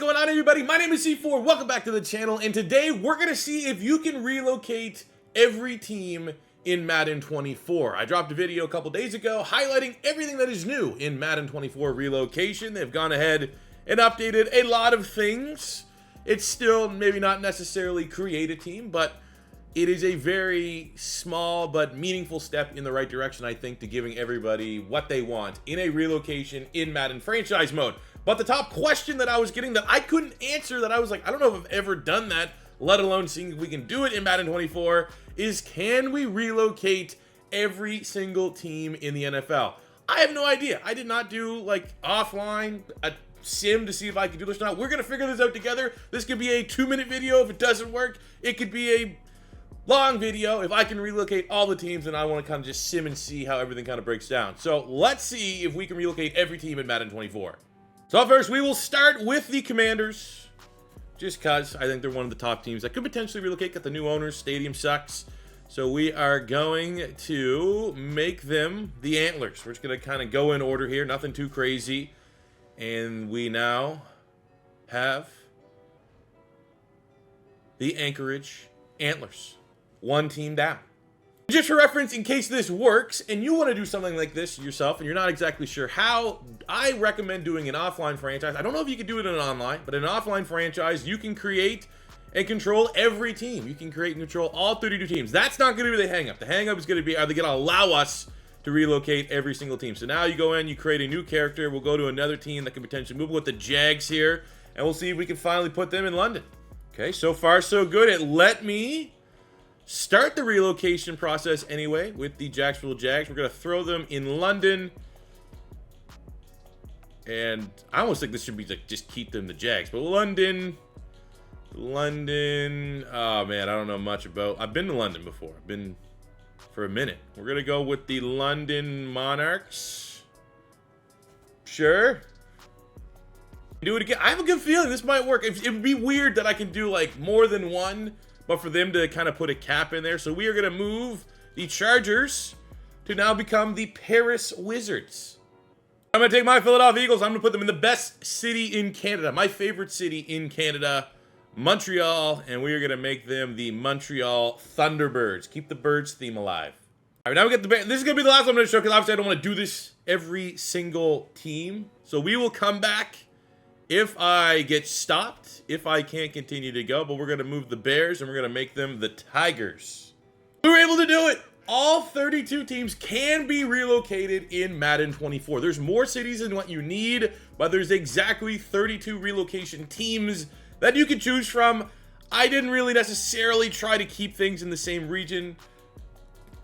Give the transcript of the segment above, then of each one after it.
going on, everybody? My name is C4. Welcome back to the channel, and today we're gonna see if you can relocate every team in Madden 24. I dropped a video a couple days ago highlighting everything that is new in Madden 24 relocation. They've gone ahead and updated a lot of things. It's still maybe not necessarily create a team, but it is a very small but meaningful step in the right direction, I think, to giving everybody what they want in a relocation in Madden franchise mode. But the top question that I was getting that I couldn't answer, that I was like, I don't know if I've ever done that, let alone seeing if we can do it in Madden 24, is can we relocate every single team in the NFL? I have no idea. I did not do like offline a sim to see if I could do this or not. We're gonna figure this out together. This could be a 2-minute video. If it doesn't work, it could be a long video. If I can relocate all the teams, and I want to kind of just sim and see how everything kind of breaks down. So let's see if we can relocate every team in Madden 24. So first, we will start with the Commanders, just because I think they're one of the top teams that could potentially relocate. Got the new owners, stadium sucks. So we are going to make them the Antlers. We're just going to kind of go in order here, nothing too crazy. And we now have the Anchorage Antlers. One team down. Just for reference, in case this works and you want to do something like this yourself and you're not exactly sure how, I recommend doing an offline franchise. I don't know if you can do it in an online, but in an offline franchise, you can create and control every team. You can create and control all 32 teams. That's not going to be the hang up. The hang up is going to be, are they going to allow us to relocate every single team? So now you go in, you create a new character. We'll go to another team that can potentially move with the Jags here, and we'll see if we can finally put them in London. Okay, so far so good. It let me start the relocation process anyway with the Jacksonville Jags. We're going to throw them in London. And I almost think this should be like just keep them the Jags. But London. Oh, man, I don't know much about. I've been to London before. I've been for a minute. We're going to go with the London Monarchs. Sure. Do it again. I have a good feeling this might work. It would be weird that I can do like more than one, but for them to kind of put a cap in there. So we are going to move the Chargers to now become the Paris Wizards. I'm going to take my Philadelphia Eagles. I'm going to put them in the best city in Canada. My favorite city in Canada, Montreal. And we are going to make them the Montreal Thunderbirds. Keep the birds theme alive. All right, now we get the band. This is going to be the last one I'm going to show because obviously I don't want to do this every single team. So we will come back if I get stopped, if I can't continue to go, but we're going to move the Bears and we're going to make them the Tigers. We were able to do it. All 32 teams can be relocated in Madden 24. There's more cities than what you need, but there's exactly 32 relocation teams that you can choose from. I didn't really necessarily try to keep things in the same region,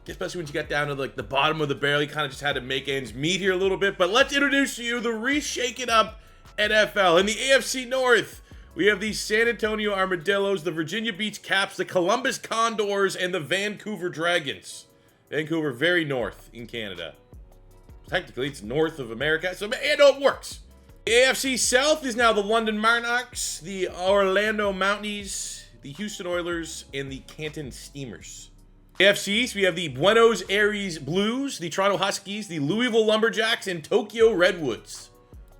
especially when you got down to like the bottom of the barrel. You kind of just had to make ends meet here a little bit, but let's introduce to you the Reshake It Up NFL. In the AFC North, we have the San Antonio Armadillos, the Virginia Beach Caps, the Columbus Condors, and the Vancouver Dragons. Vancouver, very north in Canada. Technically, it's north of America, so it works. The AFC South is now the London Monarchs, the Orlando Mountaineers, the Houston Oilers, and the Canton Steamers. AFC East, we have the Buenos Aires Blues, the Toronto Huskies, the Louisville Lumberjacks, and Tokyo Redwoods.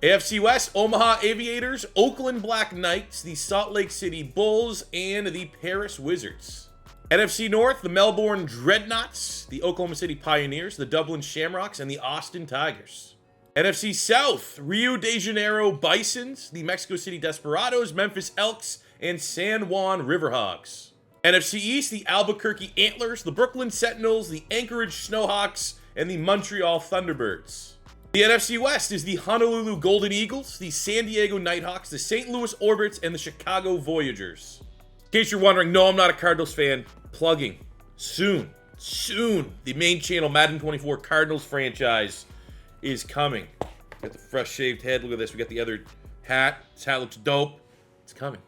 AFC West, Omaha Aviators, Oakland Black Knights, the Salt Lake City Bulls, and the Paris Wizards. NFC North, the Melbourne Dreadnoughts, the Oklahoma City Pioneers, the Dublin Shamrocks, and the Austin Tigers. NFC South, Rio de Janeiro Bisons, the Mexico City Desperados, Memphis Elks, and San Juan Riverhogs. NFC East, the Albuquerque Antlers, the Brooklyn Sentinels, the Anchorage Snowhawks, and the Montreal Thunderbirds. The NFC West is the Honolulu Golden Eagles, the San Diego Nighthawks, the St. Louis Orbits, and the Chicago Voyagers. In case you're wondering, no, I'm not a Cardinals fan. Plugging. Soon, the main channel Madden 24 Cardinals franchise is coming. Got the fresh shaved head. Look at this. We got the other hat. This hat looks dope. It's coming.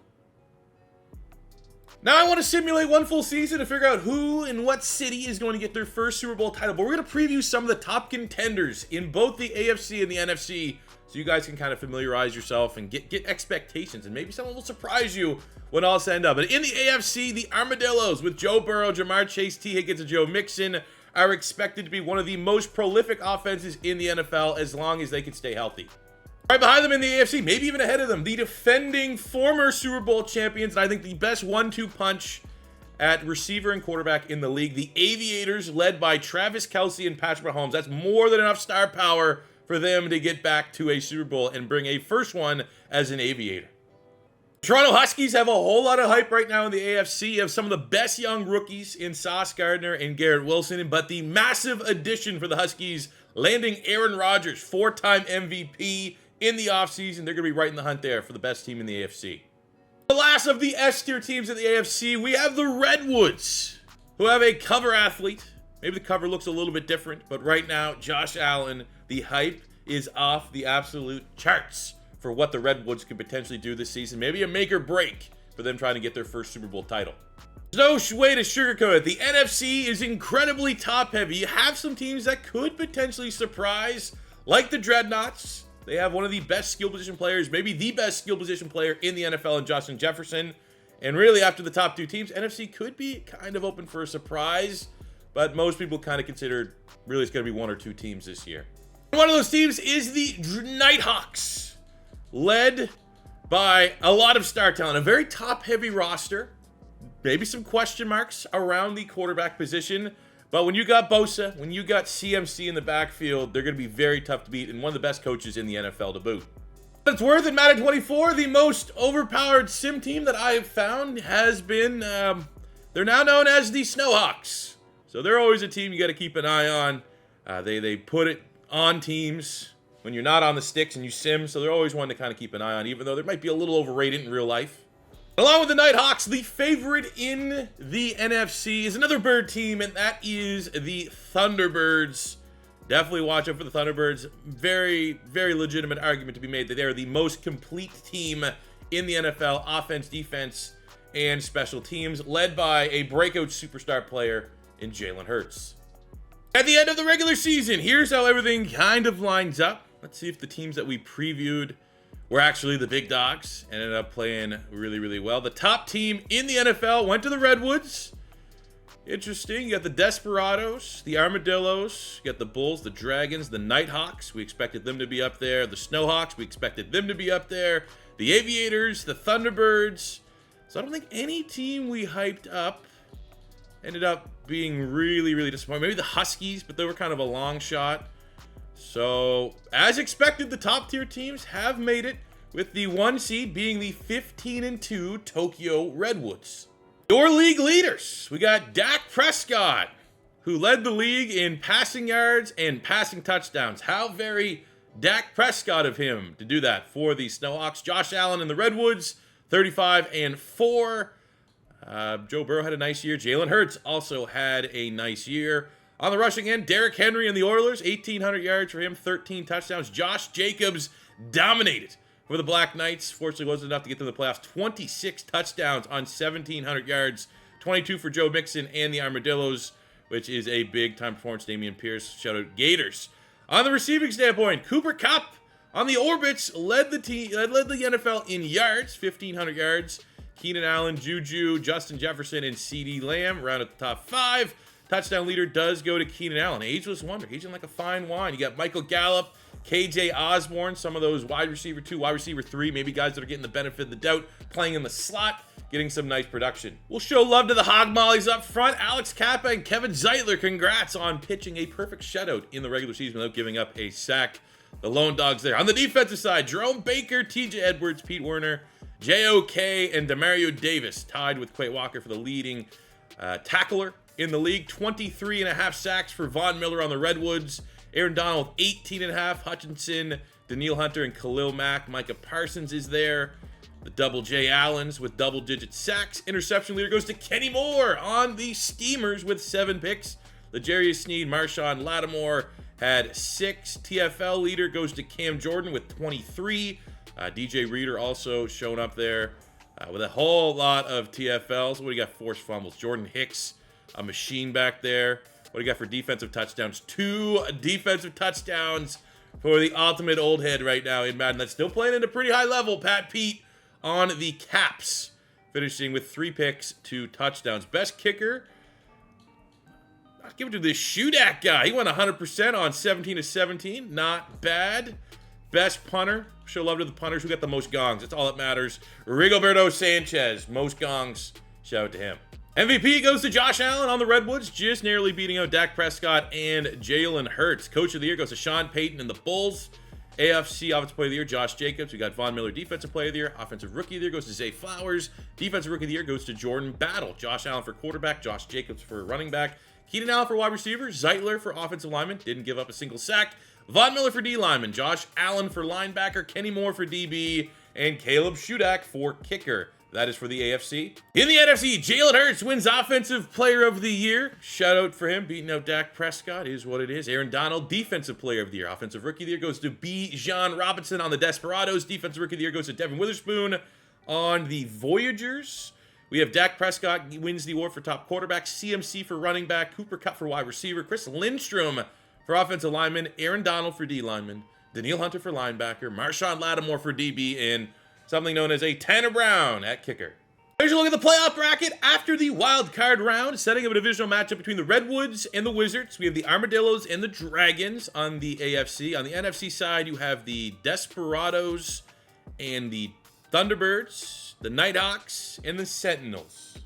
Now I want to simulate one full season to figure out who and what city is going to get their first Super Bowl title. But we're going to preview some of the top contenders in both the AFC and the NFC so you guys can kind of familiarize yourself and get expectations. And maybe someone will surprise you when all said and done. But in the AFC, the Armadillos with Joe Burrow, Jamar Chase, T. Higgins, and Joe Mixon are expected to be one of the most prolific offenses in the NFL as long as they can stay healthy. Right behind them in the AFC, maybe even ahead of them, the defending former Super Bowl champions, and I think the best 1-2 punch at receiver and quarterback in the league, the Aviators, led by Travis Kelce and Patrick Mahomes. That's more than enough star power for them to get back to a Super Bowl and bring a first one as an Aviator. Toronto Huskies have a whole lot of hype right now in the AFC. You have some of the best young rookies in Sauce Gardner and Garrett Wilson, but the massive addition for the Huskies, landing Aaron Rodgers, 4-time MVP in the offseason. They're going to be right in the hunt there for the best team in the AFC. The last of the S-tier teams in the AFC, we have the Redwoods, who have a cover athlete. Maybe the cover looks a little bit different, but right now, Josh Allen, the hype is off the absolute charts for what the Redwoods could potentially do this season. Maybe a make or break for them trying to get their first Super Bowl title. There's no way to sugarcoat it. The NFC is incredibly top-heavy. You have some teams that could potentially surprise, like the Dreadnoughts. They have one of the best skill position players, maybe the best skill position player in the NFL in Justin Jefferson. And really, after the top two teams, NFC could be kind of open for a surprise, but most people kind of consider really it's going to be one or two teams this year. One of those teams is the Nighthawks, led by a lot of star talent, a very top-heavy roster, maybe some question marks around the quarterback position. But when you got Bosa, when you got CMC in the backfield, they're going to be very tough to beat, and one of the best coaches in the NFL to boot. It's worth it, Madden 24, the most overpowered sim team that I have found has been, they're now known as the Snowhawks. So they're always a team you got to keep an eye on. They put it on teams when you're not on the sticks and you sim, so they're always one to kind of keep an eye on, even though they might be a little overrated in real life. Along with the Nighthawks, the favorite in the NFC is another bird team, and that is the Thunderbirds. Definitely watch out for the Thunderbirds. Very, very legitimate argument to be made that they're the most complete team in the NFL, offense, defense, and special teams, led by a breakout superstar player in Jalen Hurts. At the end of the regular season, here's how everything kind of lines up. Let's see if the teams that we previewed were actually the big dogs, ended up playing really, really well. The top team in the NFL went to the Redwoods. Interesting. You got the Desperados, the Armadillos, you got the Bulls, the Dragons, the Nighthawks. We expected them to be up there. The Snowhawks, we expected them to be up there. The Aviators, the Thunderbirds. So I don't think any team we hyped up ended up being really, really disappointing. Maybe the Huskies, but they were kind of a long shot. So, as expected, the top tier teams have made it, with the 1 seed being the 15-2 Tokyo Redwoods. Your league leaders, we got Dak Prescott, who led the league in passing yards and passing touchdowns. How very Dak Prescott of him to do that for the Snowhawks. Josh Allen in the Redwoods, 35-4. Joe Burrow had a nice year. Jalen Hurts also had a nice year. On the rushing end, Derrick Henry and the Oilers, 1,800 yards for him, 13 touchdowns. Josh Jacobs dominated for the Black Knights. Fortunately, wasn't enough to get to the playoffs. 26 touchdowns on 1,700 yards. 22 for Joe Mixon and the Armadillos, which is a big-time performance. Damian Pierce, shout out Gators. On the receiving standpoint, Cooper Kupp on the Orbits led the NFL in yards, 1,500 yards. Keenan Allen, Juju, Justin Jefferson, and CeeDee Lamb round at the top 5. Touchdown leader does go to Keenan Allen. Ageless wonder. Aging like a fine wine. You got Michael Gallup, KJ Osborne, some of those wide receiver 2, wide receiver 3, maybe guys that are getting the benefit of the doubt, playing in the slot, getting some nice production. We'll show love to the Hog Mollies up front. Alex Kappa and Kevin Zeitler, congrats on pitching a perfect shutout in the regular season without giving up a sack. The lone dogs there. On the defensive side, Jerome Baker, TJ Edwards, Pete Werner, JOK, and Demario Davis, tied with Quay Walker for the leading tackler in the league. 23.5 sacks for Von Miller on the Redwoods. Aaron Donald, 18.5. Hutchinson, Daniil Hunter, and Khalil Mack. Micah Parsons is there. The double J Allens with double-digit sacks. Interception leader goes to Kenny Moore on the Steamers with 7 picks. L'Jarius Sneed, Marshawn Lattimore had 6. TFL leader goes to Cam Jordan with 23. DJ Reader also showing up there with a whole lot of TFLs. What do you got? Forced fumbles. Jordan Hicks, a machine back there. What do you got for defensive touchdowns? 2 defensive touchdowns for the ultimate old head right now in Madden. That's still playing at a pretty high level. Pat Pete on the Caps, finishing with 3 picks, 2 touchdowns. Best kicker, I'll give it to this Shudak guy. He went 100% on 17-17. Not bad. best punter. Show love to the punters who got the most gongs. That's all that matters. Rigoberto Sanchez, most gongs. Shout out to him. MVP goes to Josh Allen on the Redwoods, just narrowly beating out Dak Prescott and Jalen Hurts. Coach of the Year goes to Sean Payton and the Bulls. AFC Offensive Player of the Year, Josh Jacobs. We got Von Miller, Defensive Player of the Year. Offensive Rookie of the Year goes to Zay Flowers. Defensive Rookie of the Year goes to Jordan Battle. Josh Allen for quarterback, Josh Jacobs for running back. Keenan Allen for wide receiver. Zeitler for offensive lineman. Didn't give up a single sack. Von Miller for D lineman. Josh Allen for linebacker. Kenny Moore for DB. And Caleb Shudak for kicker. That is for the AFC. In the NFC, Jalen Hurts wins Offensive Player of the Year. Shout out for him. Beating out Dak Prescott is what it is. Aaron Donald, Defensive Player of the Year. Offensive Rookie of the Year goes to Bijan Robinson on the Desperados. Defensive Rookie of the Year goes to Devin Witherspoon on the Voyagers. We have Dak Prescott wins the award for top quarterback. CMC for running back. Cooper Kupp for wide receiver. Chris Lindstrom for offensive lineman. Aaron Donald for D lineman. Daniil Hunter for linebacker. Marshawn Lattimore for DB. And something known as a Tanner Brown at kicker. Here's a look at the playoff bracket after the wild card round, setting up a divisional matchup between the Redwoods and the Wizards. We have the Armadillos and the Dragons on the AFC. On the NFC side, you have the Desperados and the Thunderbirds, the Nighthawks, and the Sentinels.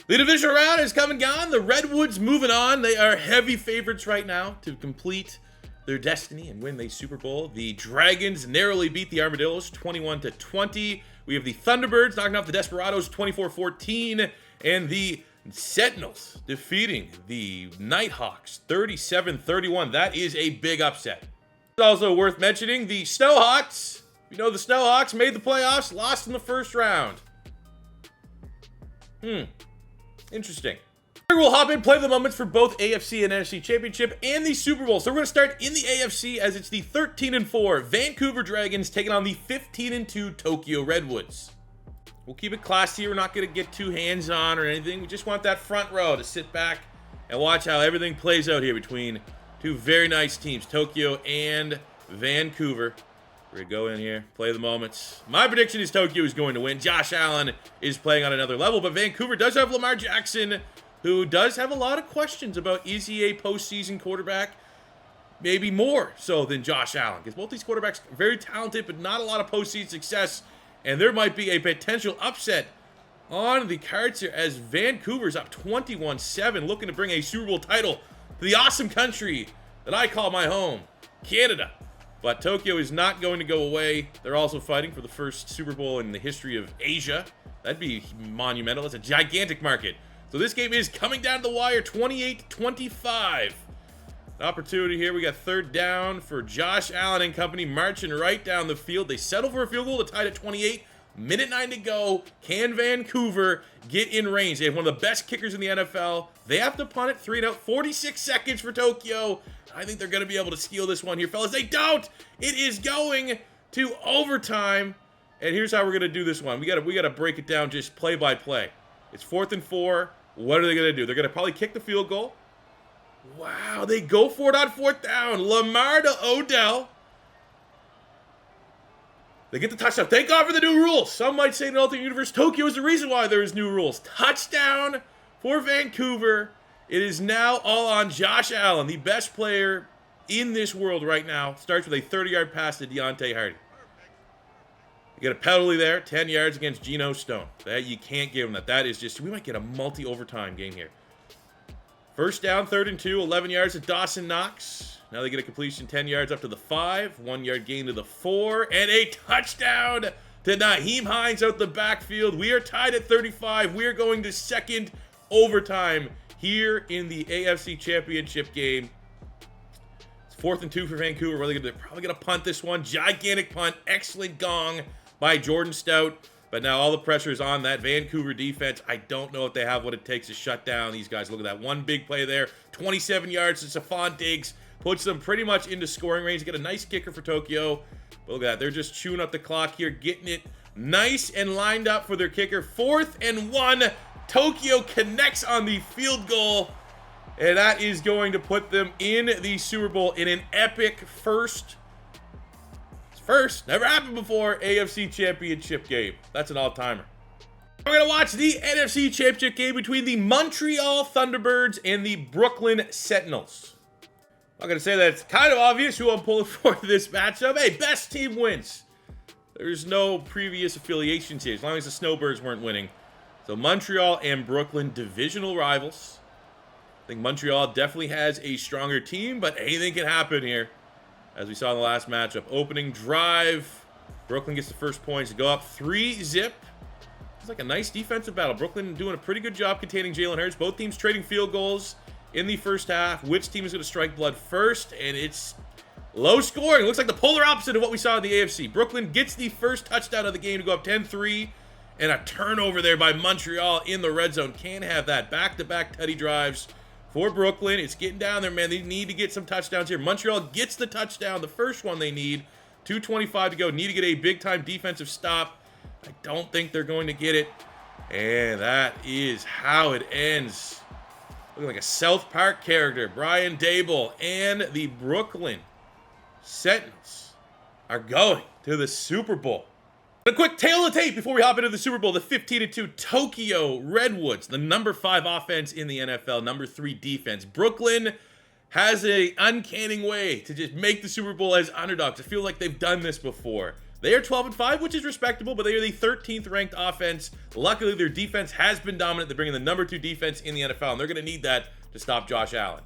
The divisional round is come and gone. The Redwoods moving on. They are heavy favorites right now to complete their destiny and win the Super Bowl. The Dragons narrowly beat the Armadillos 21-20. We have the Thunderbirds knocking off the Desperados 24-14. And the Sentinels defeating the Nighthawks 37-31. That is a big upset. It's also worth mentioning the Snowhawks. You know the Snowhawks made the playoffs, lost in the first round. Interesting. We'll hop in, play the moments for both AFC and NFC Championship and the Super Bowl. So we're going to start in the AFC as it's the 13-4 Vancouver Dragons taking on the 15-2 Tokyo Redwoods. We'll keep it classy. We're not going to get too hands-on or anything. We just want that front row to sit back and watch how everything plays out here between two very nice teams, Tokyo and Vancouver. We're going to go in here, play the moments. My prediction is Tokyo is going to win. Josh Allen is playing on another level, but Vancouver does have Lamar Jackson, who does have a lot of questions about is he a postseason quarterback? Maybe more so than Josh Allen, because both these quarterbacks are very talented, but not a lot of postseason success, and there might be a potential upset on the cards here as Vancouver's up 21-7, looking to bring a Super Bowl title to the awesome country that I call my home, Canada. But Tokyo is not going to go away. They're also fighting for the first Super Bowl in the history of Asia. That'd be monumental. It's a gigantic market. So this game is coming down to the wire, 28-25. An opportunity here. We got third down for Josh Allen and company, marching right down the field. They settle for a field goal to tie it at 28. Minute 9 to go. Can Vancouver get in range? They have one of the best kickers in the NFL. They have to punt it 3-and-out. 46 seconds for Tokyo. I think they're going to be able to steal this one here, fellas. They don't. It is going to overtime. And here's how we're going to do this one. We got to break it down just play by play. It's 4th and 4. What are they going to do? They're going to probably kick the field goal. Wow, they go for it on 4th down. Lamar to Odell. They get the touchdown. Thank God for the new rules. Some might say in an alternate universe, Tokyo is the reason why there is new rules. Touchdown for Vancouver. It is now all on Josh Allen, the best player in this world right now. Starts with a 30-yard pass to Deontay Hardy. You get a penalty there, 10 yards against Geno Stone. That you can't give him that. That is just, we might get a multi-overtime game here. First down, 3rd and 2, 11 yards to Dawson Knox. Now they get a completion 10 yards up to the 5, 1-yard gain to the 4, and a touchdown to Nyheim Hines out the backfield. We are tied at 35. We are going to second overtime here in the AFC Championship game. It's 4th and 2 for Vancouver. They're probably going to punt this one. Gigantic punt. Excellent gong by Jordan Stout. But now all the pressure is on that Vancouver defense. I don't know if they have what it takes to shut down these guys. Look at that. One big play there. 27 yards to Stephon Diggs. Puts them pretty much into scoring range. Get a nice kicker for Tokyo. But look at that. They're just chewing up the clock here. Getting it nice and lined up for their kicker. 4th and 1. Tokyo connects on the field goal. And that is going to put them in the Super Bowl in an epic first, never happened before, AFC Championship game. That's an all-timer. We're going to watch the NFC Championship game between the Montreal Thunderbirds and the Brooklyn Sentinels. I'm going to say that it's kind of obvious who I'm pulling for this matchup. Hey, best team wins. There's no previous affiliations here, as long as the Snowbirds weren't winning. So Montreal and Brooklyn, divisional rivals. I think Montreal definitely has a stronger team, but anything can happen here. As we saw in the last matchup. Opening drive. Brooklyn gets the first points to go up 3-zip. It's like a nice defensive battle. Brooklyn doing a pretty good job containing Jalen Hurts. Both teams trading field goals in the first half. Which team is going to strike blood first? And it's low scoring. Looks like the polar opposite of what we saw in the AFC. Brooklyn gets the first touchdown of the game to go up 10-3. And a turnover there by Montreal in the red zone. Can't have that. Back-to-back tutty drives for Brooklyn. It's getting down there, man. They need to get some touchdowns here. Montreal gets the touchdown, the first one they need. 2:25 to go. Need to get a big-time defensive stop. I don't think they're going to get it. And that is how it ends. Looking like a South Park character. Brian Dable and the Brooklyn Sentinels are going to the Super Bowl. A quick tail of the tape before we hop into the Super Bowl. The 15-2 Tokyo Redwoods, the number 5 offense in the NFL, number 3 defense. Brooklyn has an uncanny way to just make the Super Bowl as underdogs. I feel like they've done this before. They are 12-5, which is respectable, but they are the 13th ranked offense. Luckily, their defense has been dominant. They're bringing the number 2 defense in the NFL, and they're going to need that to stop Josh Allen.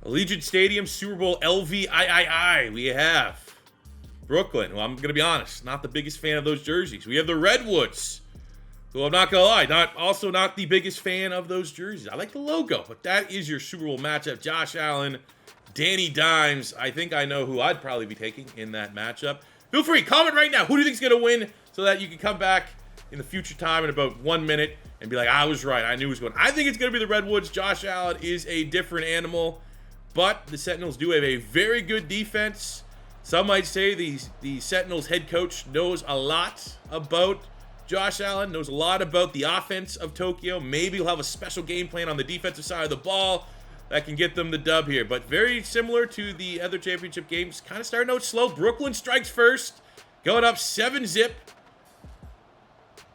Allegiant Stadium, Super Bowl LVIII. We have Brooklyn. Well, I'm going to be honest, not the biggest fan of those jerseys. We have the Redwoods, who I'm not going to lie, also not the biggest fan of those jerseys. I like the logo, but that is your Super Bowl matchup. Josh Allen, Danny Dimes. I think I know who I'd probably be taking in that matchup. Feel free, comment right now. Who do you think is going to win so that you can come back in the future time in about 1 minute and be like, I was right. I knew it was going. I think it's going to be the Redwoods. Josh Allen is a different animal, but the Sentinels do have a very good defense. Some might say the Sentinels head coach knows a lot about Josh Allen, knows a lot about the offense of Tokyo. Maybe he'll have a special game plan on the defensive side of the ball that can get them the dub here. But very similar to the other championship games, kind of starting out slow. Brooklyn strikes first, going up 7-zip.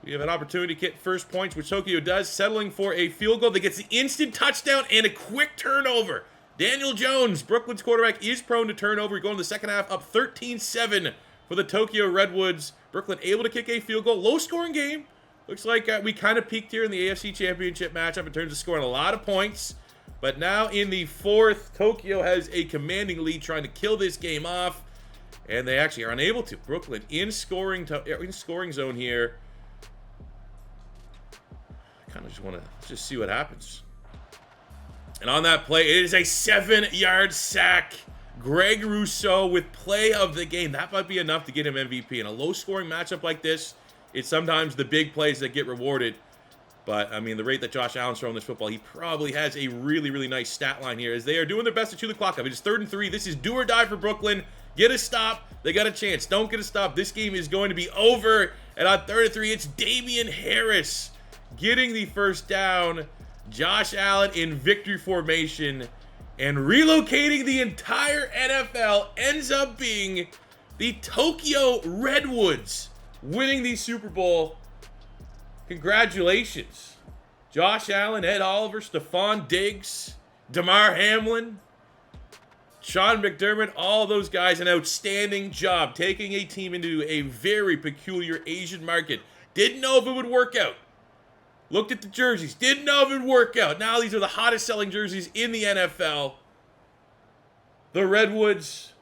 We have an opportunity to get first points, which Tokyo does, settling for a field goal that gets the instant touchdown and a quick turnover. Daniel Jones, Brooklyn's quarterback, is prone to turnover. Going to the second half, up 13-7 for the Tokyo Redwoods. Brooklyn able to kick a field goal. Low-scoring game. Looks like we kind of peaked here in the AFC Championship matchup in terms of scoring a lot of points. But now in the fourth, Tokyo has a commanding lead, trying to kill this game off. And they actually are unable to. Brooklyn in scoring zone here. I kind of just want to see what happens. And on that play, it is a 7-yard sack. Greg Rousseau with play of the game. That might be enough to get him MVP. In a low-scoring matchup like this, it's sometimes the big plays that get rewarded. But, I mean, the rate that Josh Allen's throwing this football, he probably has a really, really nice stat line here as they are doing their best to chew the clock up. It is 3rd and 3. This is do or die for Brooklyn. Get a stop. They got a chance. Don't get a stop. This game is going to be over. And on 3rd and 3, it's Damian Harris getting the first down. Josh Allen in victory formation and relocating the entire NFL ends up being the Tokyo Redwoods winning the Super Bowl. Congratulations. Josh Allen, Ed Oliver, Stephon Diggs, Damar Hamlin, Sean McDermott, all those guys, an outstanding job taking a team into a very peculiar Asian market. Didn't know if it would work out. Looked at the jerseys. Didn't know if it would work out. Now these are the hottest selling jerseys in the NFL. The Redwoods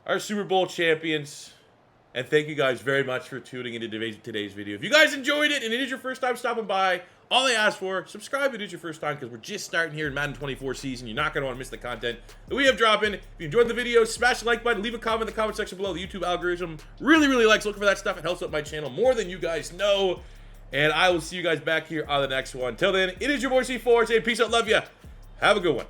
are Super Bowl champions. And thank you guys very much for tuning into today's video. If you guys enjoyed it and it is your first time stopping by, all I ask for, subscribe if it is your first time because we're just starting here in Madden 24 season. You're not going to want to miss the content that we have dropping. If you enjoyed the video, smash the like button, leave a comment in the comment section below. The YouTube algorithm really, really likes looking for that stuff. It helps out my channel more than you guys know. And I will see you guys back here on the next one. Till then, it is your boy C4 saying peace out, love ya. Have a good one.